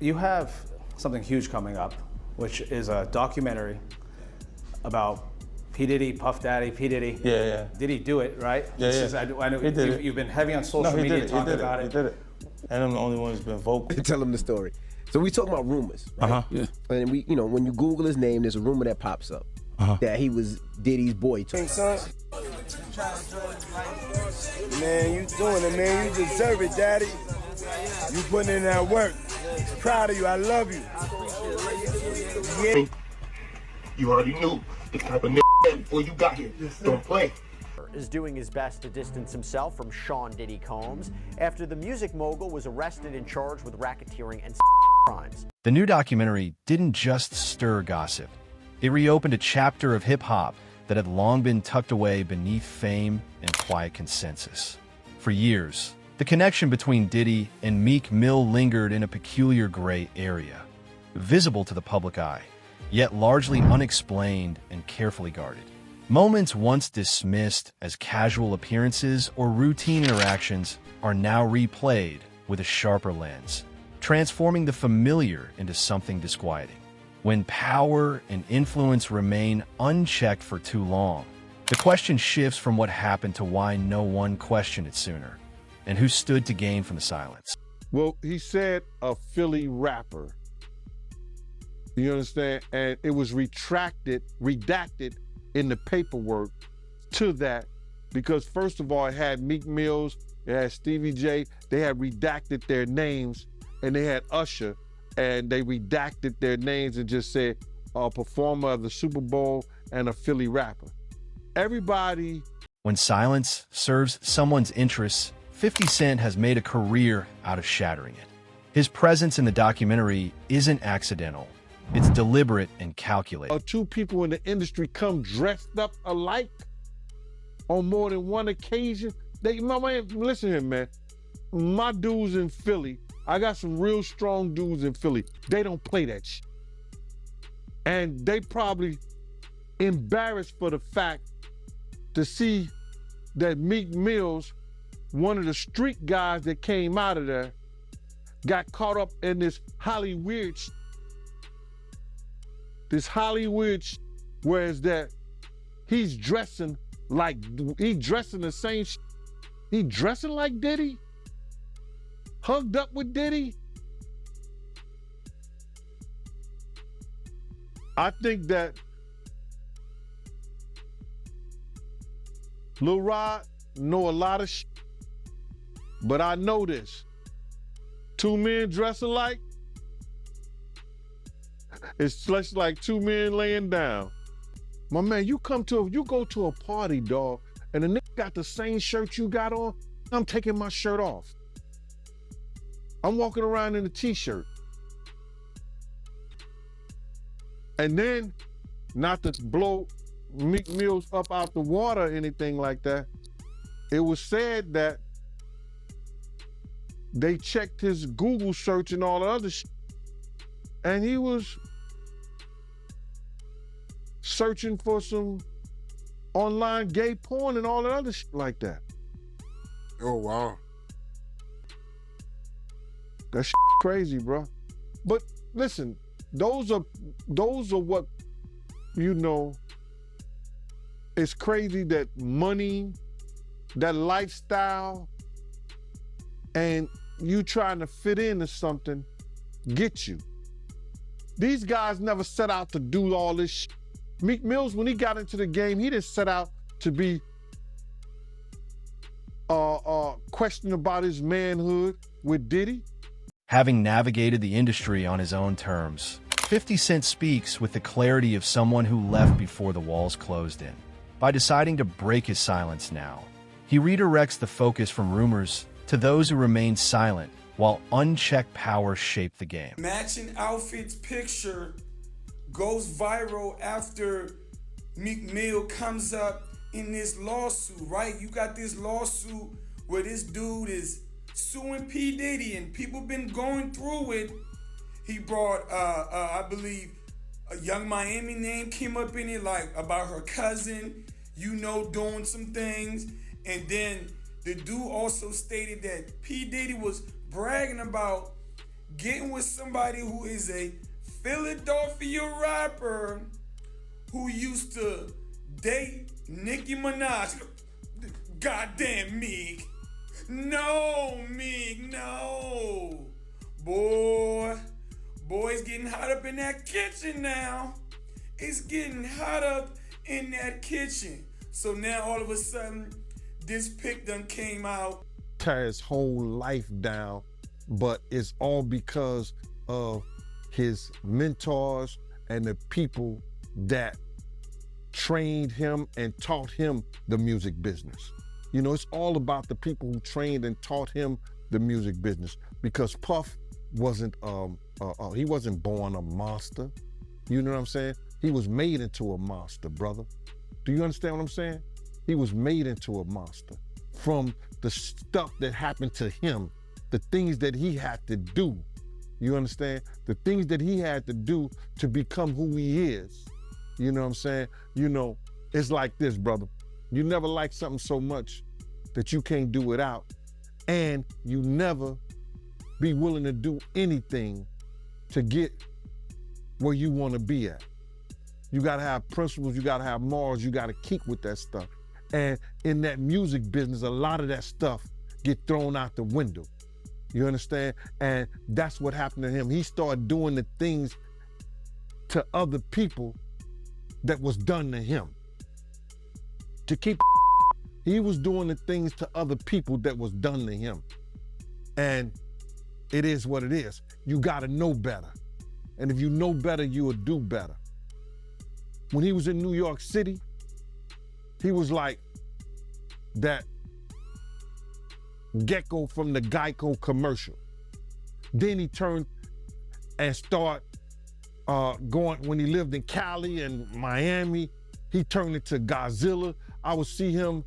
You have something huge coming up, which is a documentary about P. Diddy, Puff Daddy, P. Diddy. Yeah. Did he do it, right? I know he did it. You've been heavy on social media talking about it. He did it. And I'm the only one who's been vocal. Tell him the story. So we talking about rumors, right? Yeah. And we, when you Google his name, there's a rumor that pops up that he was Diddy's boy. Son. Man, you doing it, man. You deserve it, Daddy. You putting in that work. Proud of you. I love you. Yeah. You already knew the type of nigga before you got here. Don't play. Is doing his best to distance himself from Sean Diddy Combs after the music mogul was arrested and charged with racketeering and crimes. The new documentary didn't just stir gossip. It reopened a chapter of hip-hop that had long been tucked away beneath fame and quiet consensus. For years, the connection between Diddy and Meek Mill lingered in a peculiar gray area, visible to the public eye, yet largely unexplained and carefully guarded. Moments once dismissed as casual appearances or routine interactions are now replayed with a sharper lens, transforming the familiar into something disquieting. When power and influence remain unchecked for too long, the question shifts from what happened to why no one questioned it sooner, and who stood to gain from the silence. Well, he said a Philly rapper. You understand? And it was redacted in the paperwork to that, because first of all, it had Meek Mills, it had Stevie J, they had redacted their names, and they had Usher, and they redacted their names and just said a performer of the Super Bowl and a Philly rapper. Everybody. When silence serves someone's interests, 50 Cent has made a career out of shattering it. His presence in the documentary isn't accidental. It's deliberate and calculated. Two people in the industry come dressed up alike on more than one occasion. Listen here, man. My dudes in Philly, I got some real strong dudes in Philly. They don't play that shit. And they probably embarrassed for the fact to see that Meek Mills, one of the street guys that came out of there, got caught up in this Hollywood shit. Whereas that he's dressing the same shit. He dressing like Diddy? Hugged up with Diddy? I think that Lil Rod know a lot of shit, but I know this. Two men dress alike, it's just like two men laying down. My man, you go to a party, dog, and the nigga got the same shirt you got on, I'm taking my shirt off. I'm walking around in a t-shirt. And then, not to blow Meek Mills up out the water or anything like that, it was said that they checked his Google search and all the other shit, and he was searching for some online gay porn and all the other shit like that. Oh, wow. That shit crazy, bro. But listen, those are what, it's crazy that money, that lifestyle, and you trying to fit into something, get you. These guys never set out to do all this shit. Meek Mills, when he got into the game, he didn't set out to be questioning about his manhood with Diddy. Having navigated the industry on his own terms, 50 Cent speaks with the clarity of someone who left before the walls closed in. By deciding to break his silence now, he redirects the focus from rumors to those who remain silent while unchecked power shaped the game. Matching outfits picture goes viral after Meek Mill comes up in this lawsuit, right? You got this lawsuit where this dude is suing P. Diddy and people been going through it. He brought, I believe, a Young Miami name came up in it, like about her cousin, doing some things. And then the dude also stated that P. Diddy was bragging about getting with somebody who is a Philadelphia rapper who used to date Nicki Minaj. Goddamn Meek. No, Meek, no. Boy, it's getting hot up in that kitchen now. It's getting hot up in that kitchen. So now all of a sudden, this pic done came out. Tear his whole life down, but it's all because of his mentors and the people that trained him and taught him the music business. You know, it's all about the people who trained and taught him the music business, because Puff wasn't, he wasn't born a monster. You know what I'm saying? He was made into a monster, brother. Do you understand what I'm saying? He was made into a monster from the stuff that happened to him, the things that he had to do. You understand? The things that he had to do to become who he is. You know what I'm saying? You know, it's like this, brother. You never like something so much that you can't do without, and you never be willing to do anything to get where you want to be at. You gotta have principles, you gotta have morals, you gotta keep with that stuff. And in that music business, a lot of that stuff get thrown out the window. You understand? And that's what happened to him. He started doing the things to other people that was done to him. To keep, he was doing the things to other people that was done to him. And it is what it is. You gotta know better. And if you know better, you will do better. When he was in New York City, he was like that gecko from the Geico commercial. Then he turned and started going, when he lived in Cali and Miami, he turned into Godzilla. I would see him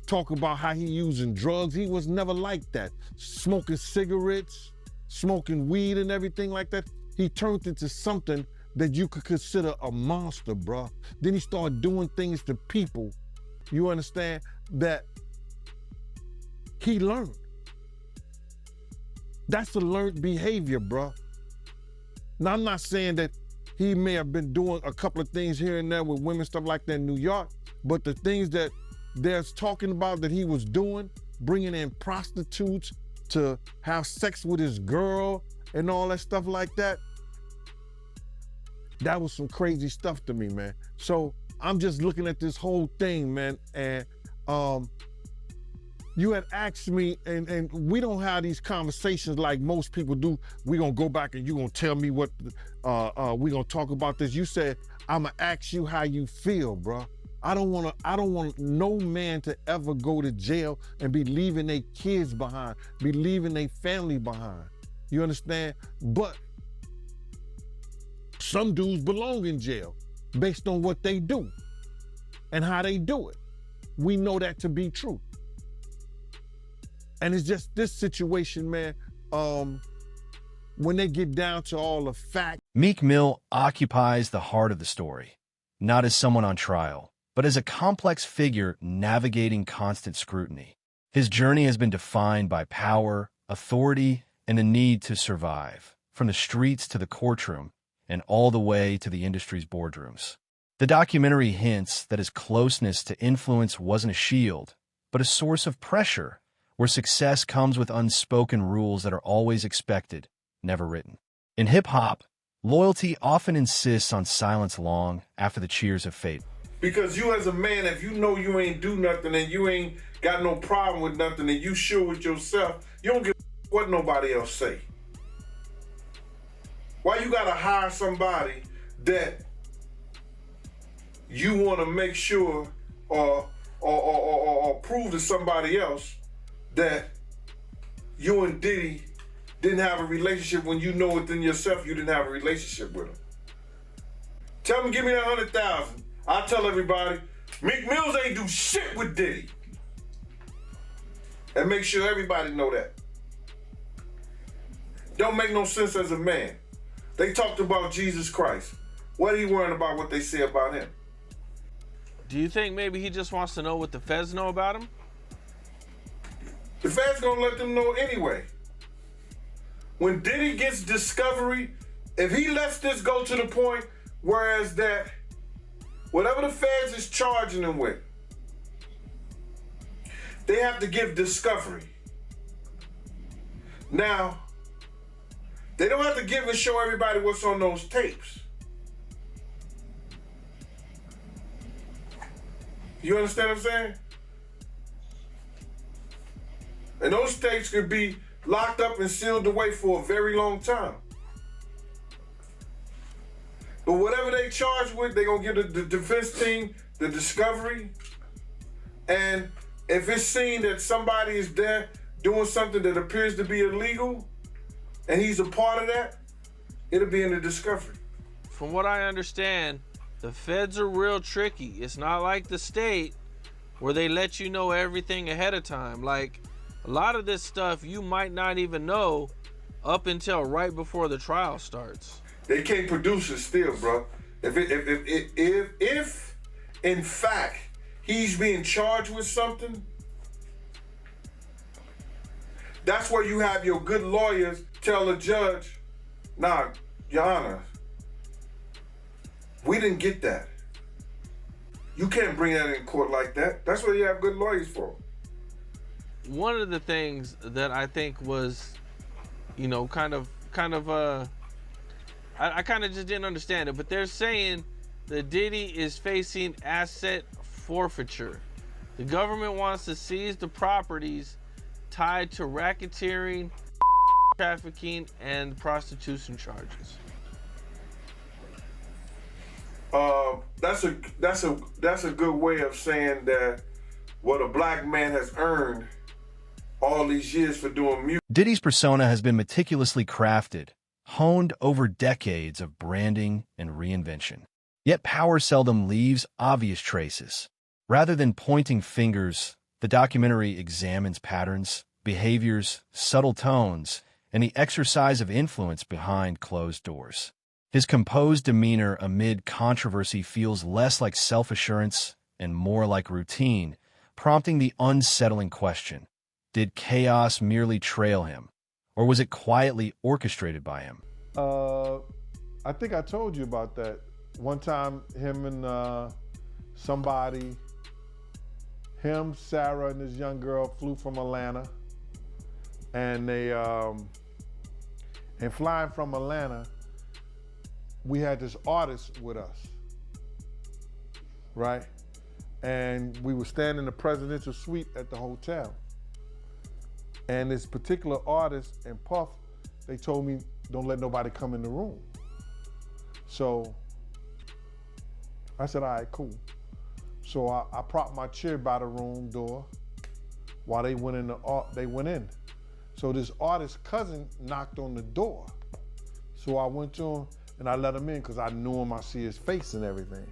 talk about how he using drugs. He was never like that. Smoking cigarettes, smoking weed and everything like that. He turned into something that you could consider a monster, bruh. Then he started doing things to people, you understand, that he learned. That's a learned behavior, bruh. Now, I'm not saying that he may have been doing a couple of things here and there with women, stuff like that in New York, but the things that they're talking about that he was doing, bringing in prostitutes to have sex with his girl and all that stuff like that, that was some crazy stuff to me, man. So I'm just looking at this whole thing, man, and you had asked me, and we don't have these conversations like most people do. We're gonna go back and you're gonna tell me what, we're gonna talk about this. You said, I'ma ask you how you feel, bro. I don't want no man to ever go to jail and be leaving their kids behind, be leaving their family behind. You understand? But some dudes belong in jail based on what they do and how they do it. We know that to be true. And it's just this situation, man, when they get down to all the facts. Meek Mill occupies the heart of the story, not as someone on trial, but as a complex figure navigating constant scrutiny. His journey has been defined by power, authority, and a need to survive, from the streets to the courtroom, and all the way to the industry's boardrooms. The documentary hints that his closeness to influence wasn't a shield, but a source of pressure, where success comes with unspoken rules that are always expected, never written. In hip-hop, loyalty often insists on silence long after the cheers have faded. Because you as a man, if you know you ain't do nothing and you ain't got no problem with nothing and you sure with yourself, you don't give a what nobody else say. Why you gotta hire somebody that you wanna make sure or prove to somebody else that you and Diddy didn't have a relationship when you know within yourself you didn't have a relationship with him? Tell him, give me that 100,000. I'll tell everybody, Meek Mills ain't do shit with Diddy. And make sure everybody know that. Don't make no sense as a man. They talked about Jesus Christ. What are you worrying about what they say about him? Do you think maybe he just wants to know what the feds know about him? The feds gonna let them know anyway. when Diddy gets discovery, if he lets this go to the point whereas that whatever the feds is charging him with, they have to give discovery. Now, they don't have to give and show everybody what's on those tapes. You understand what I'm saying? And those tapes could be locked up and sealed away for a very long time. But whatever they charge with, they're gonna give the defense team the discovery. And if it's seen that somebody is there doing something that appears to be illegal, and he's a part of that, it'll be in the discovery. From what I understand, the feds are real tricky. It's not like the state where they let you know everything ahead of time. Like, a lot of this stuff you might not even know up until right before the trial starts. They can't produce it still, bro. If in fact he's being charged with something, that's where you have your good lawyers tell the judge, nah, Your Honor, we didn't get that. You can't bring that in court like that. That's what you have good lawyers for. One of the things that I think was, you know, I kind of just didn't understand it, but they're saying that Diddy is facing asset forfeiture. The government wants to seize the properties tied to racketeering, trafficking, and prostitution charges. That's a good way of saying that what a black man has earned all these years for doing music. Diddy's persona has been meticulously crafted, honed over decades of branding and reinvention. Yet power seldom leaves obvious traces. Rather than pointing fingers, the documentary examines patterns, behaviors, subtle tones, and the exercise of influence behind closed doors. His composed demeanor amid controversy feels less like self-assurance and more like routine, prompting the unsettling question: did chaos merely trail him, or was it quietly orchestrated by him? I think I told you about that. One time, him and Sarah, and this young girl flew from Atlanta, and and flying from Atlanta, we had this artist with us, right? And we were staying in the presidential suite at the hotel. And this particular artist and Puff, they told me, don't let nobody come in the room. So I said, all right, cool. So I propped my chair by the room door while they went in. So this artist's cousin knocked on the door. So I went to him and I let him in because I knew him, I see his face and everything.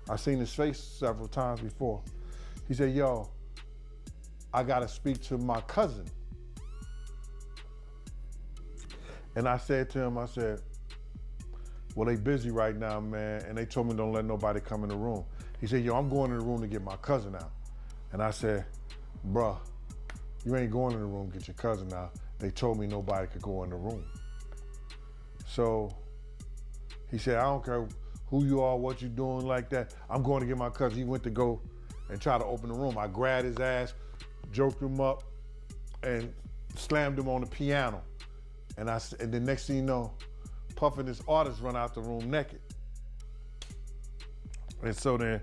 I seen his face several times before. He said, yo, I gotta speak to my cousin. And I said to him, I said, well, they busy right now, man, and they told me don't let nobody come in the room. He said, yo, I'm going in the room to get my cousin out. And I said, bruh, you ain't going in the room to get your cousin out. They told me nobody could go in the room. So he said, I don't care who you are, what you doing like that. I'm going to get my cousin. He went to go and try to open the room. I grabbed his ass, joked him up, and slammed him on the piano. And the next thing you know, Puff and this artist run out the room naked. And so then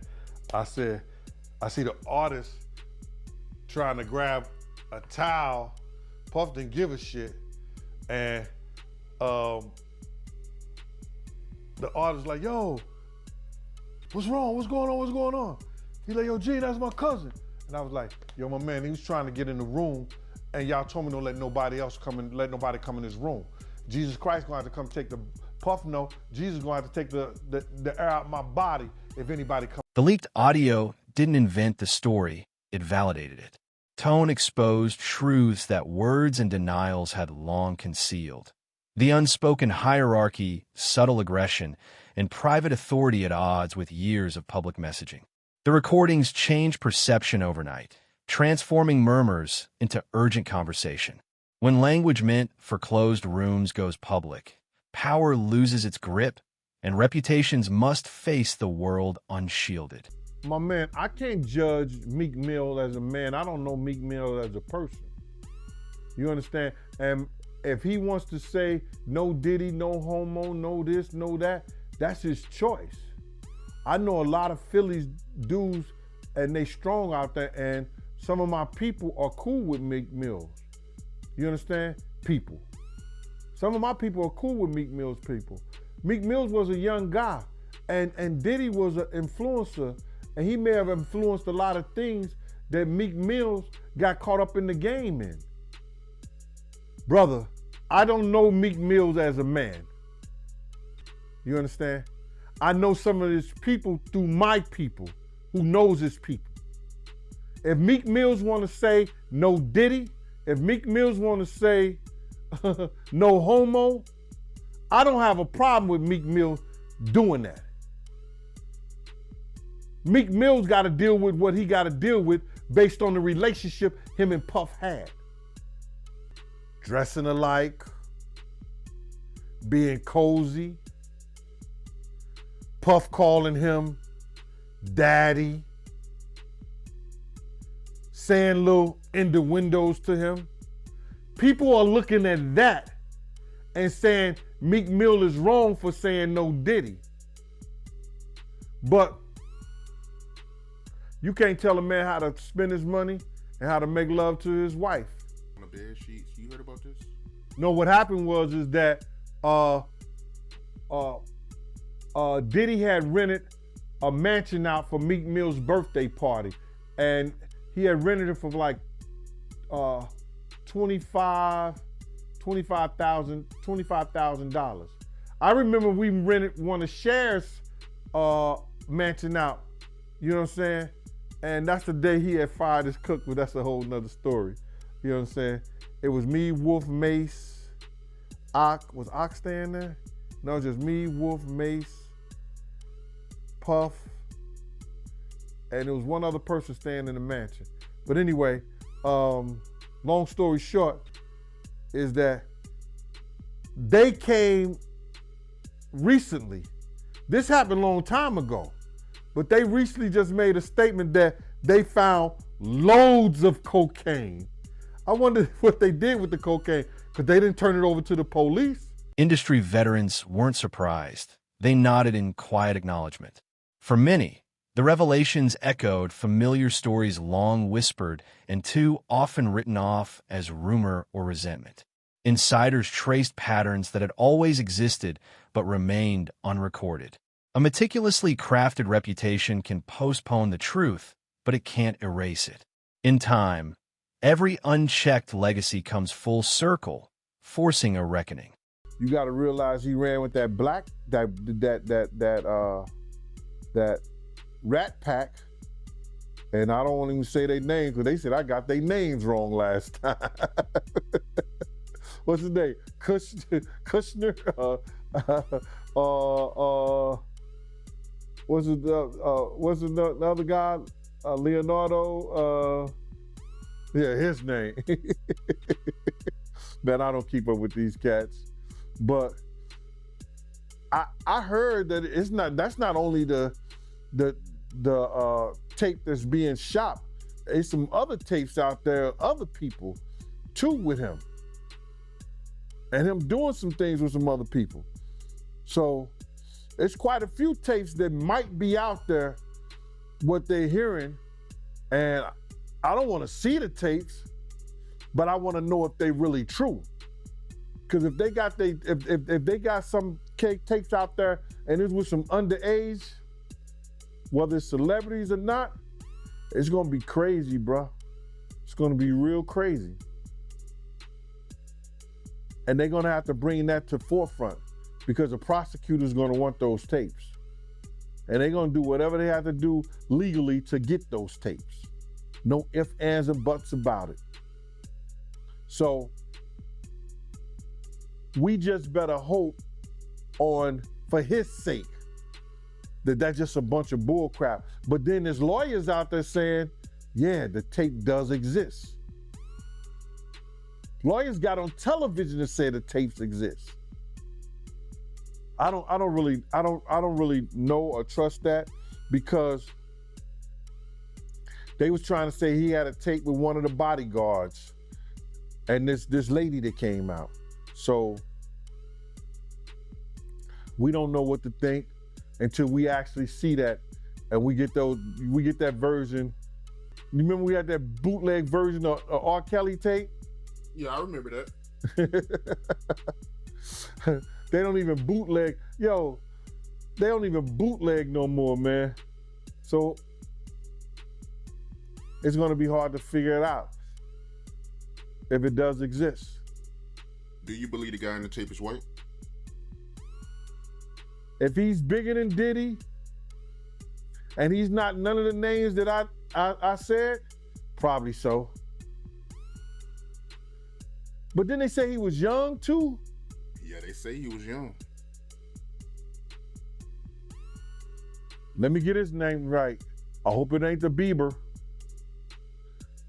I said, I see the artist trying to grab a towel. Puff didn't give a shit. And the artist like, yo, what's wrong? What's going on? What's going on? He like, yo, G, that's my cousin. And I was like, yo, my man, he was trying to get in the room and y'all told me don't let nobody else come in, let nobody come in this room. Jesus Christ gonna have to come take the Puff. No, Jesus gonna have to take the air out my body if anybody comes. The leaked audio didn't invent the story, it validated it. Tone exposed truths that words and denials had long concealed. The unspoken hierarchy, subtle aggression, and private authority at odds with years of public messaging. The recordings changed perception overnight, transforming murmurs into urgent conversation. When language meant for closed rooms goes public, power loses its grip, and reputations must face the world unshielded. My man, I can't judge Meek Mill as a man. I don't know Meek Mill as a person. You understand? And if he wants to say no Diddy, no homo, no this, no that, that's his choice. I know a lot of Phillies dudes and they strong out there, and some of my people are cool with Meek Mill. You understand? People. Some of my people are cool with Meek Mill's people. Meek Mills was a young guy, and Diddy was an influencer, and he may have influenced a lot of things that Meek Mills got caught up in the game in. Brother, I don't know Meek Mills as a man. You understand? I know some of his people through my people who knows his people. If Meek Mills want to say no Diddy, if Meek Mills want to say no homo, I don't have a problem with Meek Mill doing that. Meek Mill's got to deal with what he got to deal with based on the relationship him and Puff had. Dressing alike, being cozy, Puff calling him daddy, saying little innuendos to him. People are looking at that and saying Meek Mill is wrong for saying no Diddy. But you can't tell a man how to spend his money and how to make love to his wife. On the bed sheets, you heard about this? No, what happened was that Diddy had rented a mansion out for Meek Mill's birthday party, and he had rented it for like $25,000. I remember we rented one of Cher's mansion out. You know what I'm saying? And that's the day he had fired his cook, but that's a whole nother story. You know what I'm saying? It was me, Wolf, Mace, Ock. Was Ock staying there? No, just me, Wolf, Mace, Puff, and there was one other person staying in the mansion. But anyway, long story short is that they came recently. This happened a long time ago, but they recently just made a statement that they found loads of cocaine. I wonder what they did with the cocaine, because they didn't turn it over to the police. Industry veterans weren't surprised. They nodded in quiet acknowledgement. For many, the revelations echoed familiar stories long whispered and too often written off as rumor or resentment. Insiders traced patterns that had always existed but remained unrecorded. A meticulously crafted reputation can postpone the truth, but it can't erase it. In time, every unchecked legacy comes full circle, forcing a reckoning. You got to realize he ran with that that Rat Pack, and I don't want to even say their names because they said I got their names wrong last time. What's his name? Kushner. What's the other guy? Leonardo. Yeah, his name. Man, I don't keep up with these cats, but I heard that that's not only the tape that's being shopped. There's some other tapes out there, other people too with him, and him doing some things with some other people. So it's quite a few tapes that might be out there, what they're hearing, and I don't want to see the tapes, but I want to know if they're really true. Because if they got some tapes out there and it's with some underage, whether it's celebrities or not, it's gonna be crazy, bro. It's gonna be real crazy. And they're gonna have to bring that to forefront because the prosecutor's gonna want those tapes. And they're gonna do whatever they have to do legally to get those tapes. No ifs, ands, and buts about it. So we just better hope for his sake, that's just a bunch of bull crap. But then there's lawyers out there saying, yeah, the tape does exist. Lawyers got on television to say the tapes exist. I don't really know or trust that, because they was trying to say he had a tape with one of the bodyguards and this lady that came out. So we don't know what to think until we actually see that and we get that version. You remember we had that bootleg version of R. Kelly tape? Yeah, I remember that. They don't even bootleg. Yo, they don't even bootleg no more, man. So it's gonna be hard to figure it out if it does exist. Do you believe the guy in the tape is white? If he's bigger than Diddy and he's not none of the names that I said, probably so. But then they say he was young too. Yeah, they say he was young. Let me get his name right. I hope it ain't the Bieber.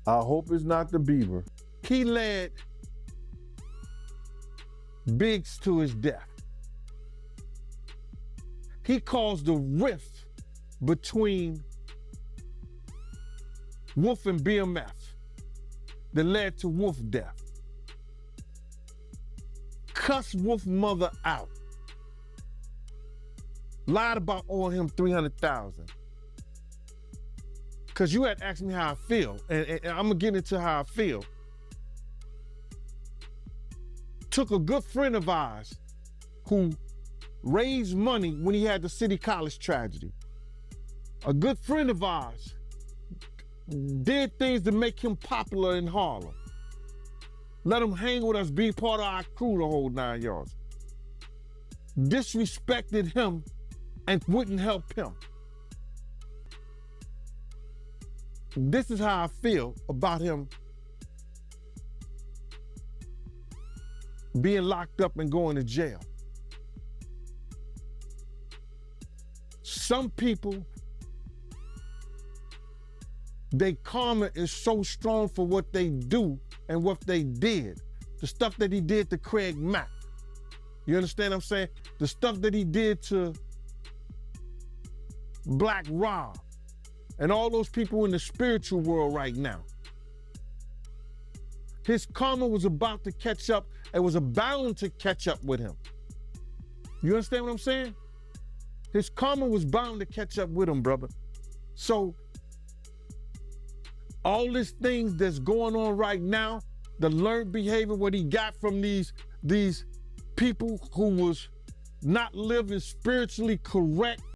I hope it's not the Bieber. He led Biggs to his death. He caused a rift between Wolf and BMF that led to Wolf death. Cussed Wolf mother out. Lied about owing him $300,000. Cause you had asked me how I feel, and I'm gonna get into how I feel. Took a good friend of ours who raised money when he had the City College tragedy. A good friend of ours did things to make him popular in Harlem. Let him hang with us, be part of our crew the whole 9 yards. Disrespected him and wouldn't help him. This is how I feel about him being locked up and going to jail. Some people, their karma is so strong for what they do and what they did. The stuff that he did to Craig Mack. You understand what I'm saying? The stuff that he did to Black Rob and all those people in the spiritual world right now. His karma was about to catch up. It was bound to catch up with him. You understand what I'm saying? His karma was bound to catch up with him, brother. So all these things that's going on right now, the learned behavior, what he got from these people who was not living spiritually correct,